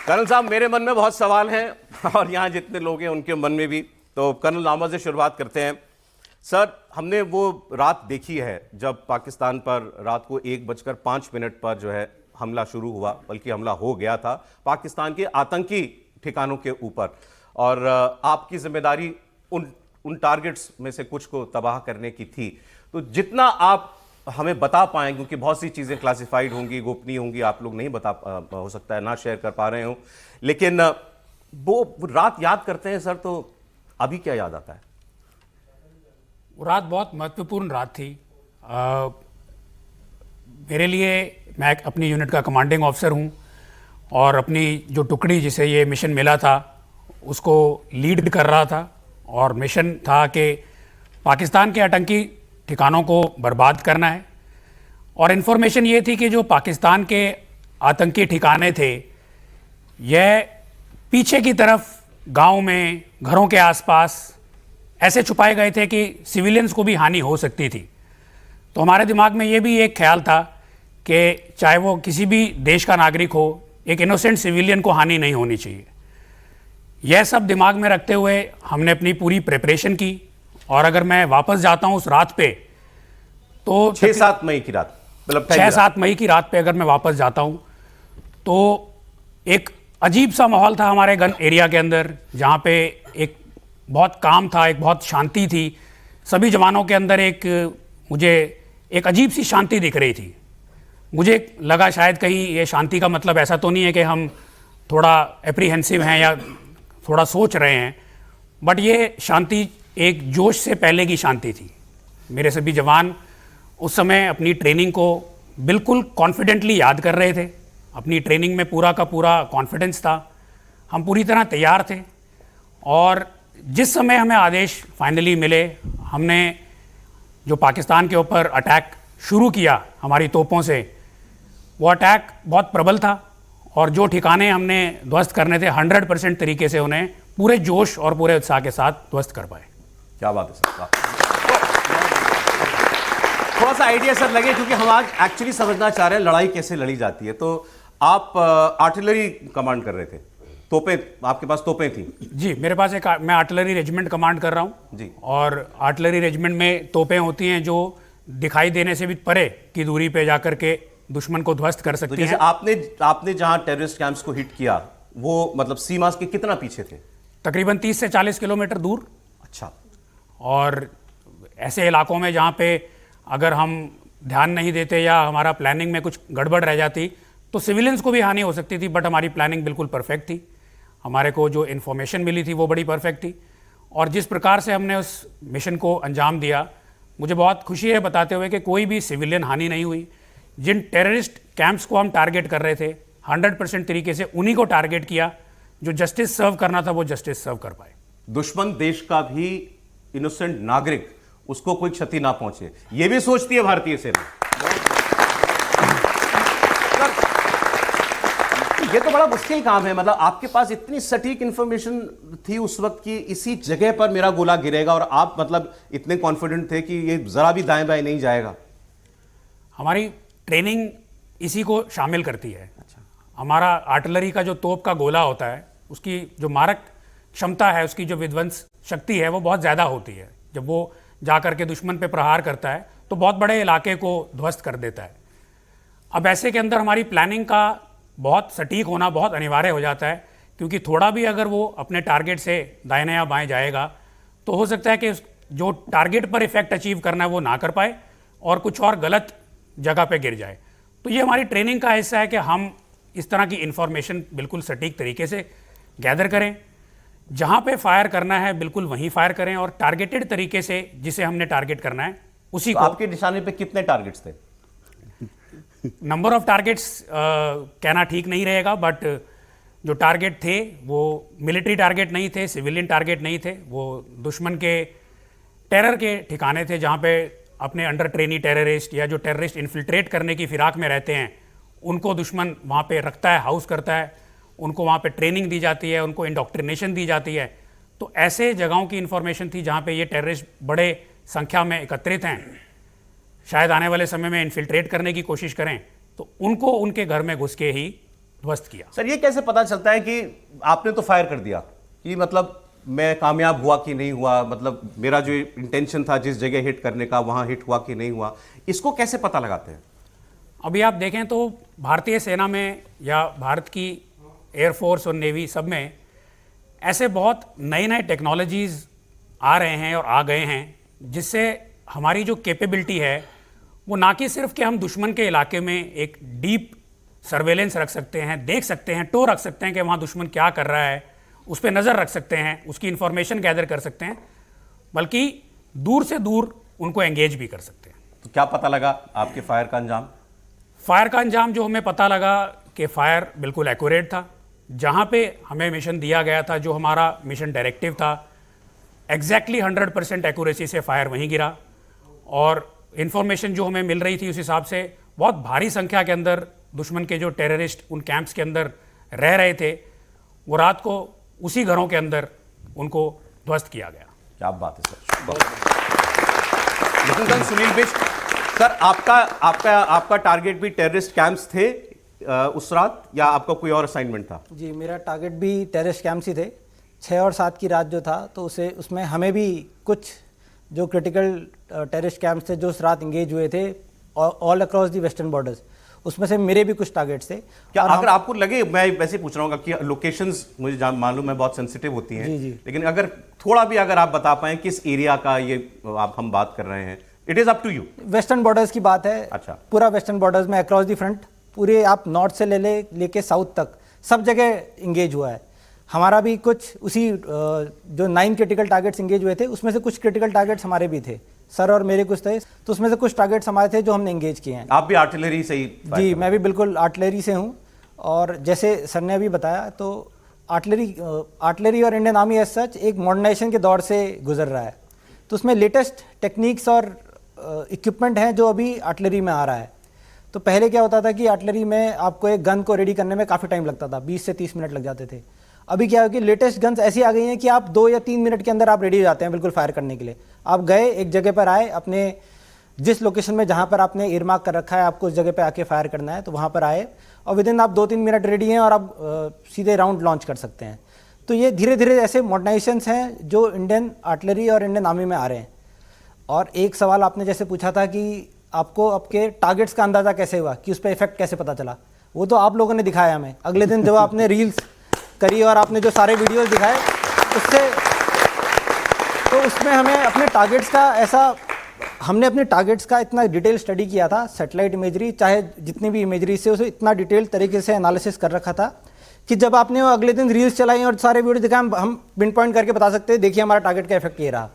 Colonel साहब, मेरे मन में बहुत सवाल हैं और यहाँ जितने लोग हैं उनके मन में भी। तो कर्नल नामा से शुरुआत करते हैं। सर, हमने वो रात देखी है जब पाकिस्तान पर रात को 1:05 पर जो है हमला शुरू हुआ, बल्कि हमला हो गया था पाकिस्तान के आतंकी ठिकानों के ऊपर, और आपकी जिम्मेदारी उन टारगेट्स में से कुछ को तबाह करने की थी। तो जितना आप हमें बता पाएं, क्योंकि बहुत सी चीज़ें क्लासिफाइड होंगी, गोपनीय होंगी, आप लोग नहीं बता, हो सकता है ना शेयर कर पा रहे हो, लेकिन वो रात याद करते हैं सर, तो अभी क्या याद आता है? वो रात बहुत महत्वपूर्ण रात थी मेरे लिए। मैं अपनी यूनिट का कमांडिंग ऑफिसर हूँ और अपनी जो टुकड़ी जिसे ये मिशन मिला था उसको लीड कर रहा था, और मिशन था कि पाकिस्तान के आतंकी ठिकानों को बर्बाद करना है। और इन्फॉर्मेशन ये थी कि जो पाकिस्तान के आतंकी ठिकाने थे यह पीछे की तरफ गांव में, घरों के आसपास ऐसे छुपाए गए थे कि सिविलियंस को भी हानि हो सकती थी। तो हमारे दिमाग में ये भी एक ख्याल था कि चाहे वो किसी भी देश का नागरिक हो, एक इनोसेंट सिविलियन को हानि नहीं होनी चाहिए। यह सब दिमाग में रखते हुए हमने अपनी पूरी प्रिपरेशन की। और अगर मैं वापस जाता हूँ उस रात पे, तो 6-7 मई की रात, मतलब 6-7 मई की रात पे अगर मैं वापस जाता हूँ तो एक अजीब सा माहौल था हमारे गन एरिया के अंदर, जहाँ पे एक बहुत काम था, एक बहुत शांति थी। सभी जवानों के अंदर मुझे एक अजीब सी शांति दिख रही थी। मुझे लगा शायद कहीं ये शांति का मतलब ऐसा तो नहीं है कि हम थोड़ा एप्रीहेंसिव हैं या थोड़ा सोच रहे हैं, बट ये शांति एक जोश से पहले की शांति थी। मेरे सभी जवान उस समय अपनी ट्रेनिंग को बिल्कुल कॉन्फिडेंटली याद कर रहे थे। अपनी ट्रेनिंग में पूरा का पूरा कॉन्फिडेंस था, हम पूरी तरह तैयार थे। और जिस समय हमें आदेश फाइनली मिले, हमने जो पाकिस्तान के ऊपर अटैक शुरू किया हमारी तोपों से, वो अटैक बहुत प्रबल था और जो ठिकाने हमने ध्वस्त करने थे 100% तरीके से उन्हें पूरे जोश और पूरे उत्साह के साथ ध्वस्त कर पाए। क्या बात है सर, थोड़ा सा आइडिया सर लगे, क्योंकि हम आज एक्चुअली समझना चाह रहे हैं लड़ाई कैसे लड़ी जाती है। तो आप आर्टिलरी कमांड कर रहे थे, तोपें, आपके पास तोपें थी? जी, मेरे पास मैं आर्टिलरी रेजिमेंट कमांड कर रहा हूँ जी। और आर्टिलरी रेजिमेंट में तोपें होती हैं जो दिखाई देने से भी परे की दूरी पे जाकर के दुश्मन को ध्वस्त कर सकती हैं। आपने जहां टेररिस्ट कैंप्स को हिट किया, वो मतलब सीमा के कितना पीछे थे? तकरीबन 30 से 40 किलोमीटर दूर। अच्छा। और ऐसे इलाकों में जहाँ पे अगर हम ध्यान नहीं देते या हमारा प्लानिंग में कुछ गड़बड़ रह जाती तो सिविलियंस को भी हानि हो सकती थी, बट हमारी प्लानिंग बिल्कुल परफेक्ट थी। हमारे को जो इन्फॉर्मेशन मिली थी वो बड़ी परफेक्ट थी, और जिस प्रकार से हमने उस मिशन को अंजाम दिया, मुझे बहुत खुशी है बताते हुए कि कोई भी सिविलियन हानि नहीं हुई। जिन टेररिस्ट कैंप्स को हम टारगेट कर रहे थे 100% तरीके से उन्हीं को टारगेट किया। जो जस्टिस सर्व करना था वो जस्टिस सर्व कर पाए। दुश्मन देश का भी इनोसेंट नागरिक, उसको कोई क्षति ना पहुंचे, ये भी सोचती है भारतीय सेना। ये तो बड़ा मुश्किल काम है, मतलब आपके पास इतनी सटीक इंफॉर्मेशन थी उस वक्त की इसी जगह पर मेरा गोला गिरेगा, और आप मतलब इतने कॉन्फिडेंट थे कि ये जरा भी दाएं बाएं नहीं जाएगा। हमारी ट्रेनिंग इसी को शामिल करती है। अच्छा। हमारा आर्टिलरी का जो तोप का गोला होता है, उसकी जो मारक क्षमता है, उसकी जो विध्वंस शक्ति है वो बहुत ज़्यादा होती है। जब वो जाकर के दुश्मन पे प्रहार करता है तो बहुत बड़े इलाके को ध्वस्त कर देता है। अब ऐसे के अंदर हमारी प्लानिंग का बहुत सटीक होना बहुत अनिवार्य हो जाता है, क्योंकि थोड़ा भी अगर वो अपने टारगेट से दाहिने या बाएं जाएगा तो हो सकता है कि जो टारगेट पर इफेक्ट अचीव करना है वो ना कर पाए और कुछ और गलत जगह पे गिर जाए। तो ये हमारी ट्रेनिंग का हिस्सा है कि हम इस तरह की इंफॉर्मेशन बिल्कुल सटीक तरीके से गैदर करें, जहाँ पे फायर करना है बिल्कुल वहीं फायर करें, और टारगेटेड तरीके से जिसे हमने टारगेट करना है उसी को। आपके निशाने पे कितने टारगेट्स थे? नंबर ऑफ टारगेट्स कहना ठीक नहीं रहेगा, बट जो टारगेट थे वो मिलिट्री टारगेट नहीं थे, सिविलियन टारगेट नहीं थे, वो दुश्मन के टेरर के ठिकाने थे, जहाँ पे अपने अंडर ट्रेनी टेररिस्ट या जो टेररिस्ट इन्फिल्ट्रेट करने की फिराक में रहते हैं उनको दुश्मन वहाँ पे रखता है, हाउस करता है, उनको वहाँ पे ट्रेनिंग दी जाती है, उनको इंडोक्ट्रिनेशन दी जाती है। तो ऐसे जगहों की इन्फॉर्मेशन थी जहाँ पे ये टेररिस्ट बड़े संख्या में एकत्रित हैं, शायद आने वाले समय में इन्फिल्ट्रेट करने की कोशिश करें, तो उनको उनके घर में घुस के ही ध्वस्त किया। सर ये कैसे पता चलता है कि आपने तो फायर कर दिया, कि मतलब मैं कामयाब हुआ कि नहीं हुआ, मतलब मेरा जो इंटेंशन था जिस जगह हिट करने का वहां हिट हुआ कि नहीं हुआ, इसको कैसे पता लगाते हैं? अभी आप देखें तो भारतीय सेना में या भारत की एयरफोर्स और नेवी सब में ऐसे बहुत नए नए टेक्नोलॉजीज़ आ रहे हैं और आ गए हैं, जिससे हमारी जो कैपेबिलिटी है वो ना कि सिर्फ कि हम दुश्मन के इलाके में एक डीप सर्वेलेंस रख सकते हैं, देख सकते हैं, टो रख सकते हैं कि वहाँ दुश्मन क्या कर रहा है, उस पर नज़र रख सकते हैं, उसकी इंफॉर्मेशन गैदर कर सकते हैं, बल्कि दूर से दूर उनको एंगेज भी कर सकते हैं। तो क्या पता लगा आपके फायर का अंजाम? फायर का अंजाम जो हमें पता लगा कि फायर बिल्कुल एक्यूरेट था, जहाँ पे हमें मिशन दिया गया था, जो हमारा मिशन डायरेक्टिव था, एग्जैक्टली 100% एक्यूरेसी से फायर वहीं गिरा। और इन्फॉर्मेशन जो हमें मिल रही थी उस हिसाब से बहुत भारी संख्या के अंदर दुश्मन के जो टेररिस्ट उन कैंप्स के अंदर रह रहे थे, वो रात को उसी घरों के अंदर उनको ध्वस्त किया गया। क्या बात है सर। लेकिन सर सुनील बिष्ट सर, आपका टारगेट भी टेररिस्ट कैंप्स थे उस रात, या आपका कोई और असाइनमेंट था? जी, मेरा टारगेट भी टेररिस्ट कैंप्स ही थे। 6 और 7 की रात जो था, तो उसमें हमें भी कुछ जो क्रिटिकल टेररिस्ट कैंप्स थे जो उस रात इंगेज हुए थे all across the western borders, उसमें से मेरे भी कुछ टारगेट्स थे। क्या अगर आपको लगे, मैं वैसे पूछ रहा हूँ कि लोकेशंस मुझे मालूम है बहुत सेंसिटिव होती हैं, जी। लेकिन अगर थोड़ा भी अगर आप बता पाएं किस एरिया का ये हम बात कर रहे हैं, it is up to you. Western borders की बात है। अच्छा। पूरा पूरा वेस्टर्न बॉर्डर्स में अक्रॉस दी फ्रंट, पूरे आप नॉर्थ से लेके साउथ तक सब जगह इंगेज हुआ है। हमारा भी कुछ उसी जो 9 क्रिटिकल टारगेट्स इंगेज हुए थे, उसमें से कुछ क्रिटिकल टारगेट्स हमारे भी थे, सर और मेरे कुछ थे, तो उसमें से कुछ टारगेट्स हमारे थे जो हमने इंगेज किए हैं। आप भी आर्टिलरी से ही? जी, मैं भी बिल्कुल आर्टिलरी से हूँ। और जैसे सर ने अभी बताया, तो आर्टिलरी और इंडियन आर्मी एज सच एक मॉडर्नाइजेशन के दौर से गुजर रहा है, तो उसमें लेटेस्ट टेक्निक्स और इक्विपमेंट हैं जो अभी आर्टिलरी में आ रहा है। तो पहले क्या होता था कि आर्टिलरी में आपको एक गन को रेडी करने में काफ़ी टाइम लगता था, 20 से 30 मिनट लग जाते थे। अभी क्या है कि लेटेस्ट गन्स ऐसी आ गई हैं कि आप 2 या 3 मिनट के अंदर आप रेडी हो जाते हैं बिल्कुल फायर करने के लिए। आप गए, एक जगह पर आए, अपने जिस लोकेशन में जहाँ पर आपने ईयरमार्क कर रखा है आपको उस जगह पे आके फायर करना है, तो वहाँ पर आए और विद इन आप 2-3 मिनट रेडी हैं और आप सीधे राउंड लॉन्च कर सकते हैं। तो ये धीरे धीरे ऐसे मॉडर्नाइजेशंस हैं जो इंडियन आर्टिलरी और इंडियन आर्मी में आ रहे हैं। और एक सवाल आपने जैसे पूछा था कि आपको आपके टारगेट्स का अंदाज़ा कैसे हुआ, कि उस पर इफेक्ट कैसे पता चला, वो तो आप लोगों ने दिखाया हमें। अगले दिन जब आपने रील्स करी और आपने जो सारे वीडियोस दिखाए, उसमें हमें अपने टारगेट्स का इतना डिटेल स्टडी किया था, सैटेलाइट इमेजरी चाहे जितनी भी इमेजरी से उसे इतना डिटेल तरीके से एनालिसिस कर रखा था कि जब आपने वो अगले दिन रील्स चलाई और सारे वीडियो दिखाए, हम पिन पॉइंट करके बता सकते हैं, देखिए हमारा टारगेट का इफेक्ट ये रहा।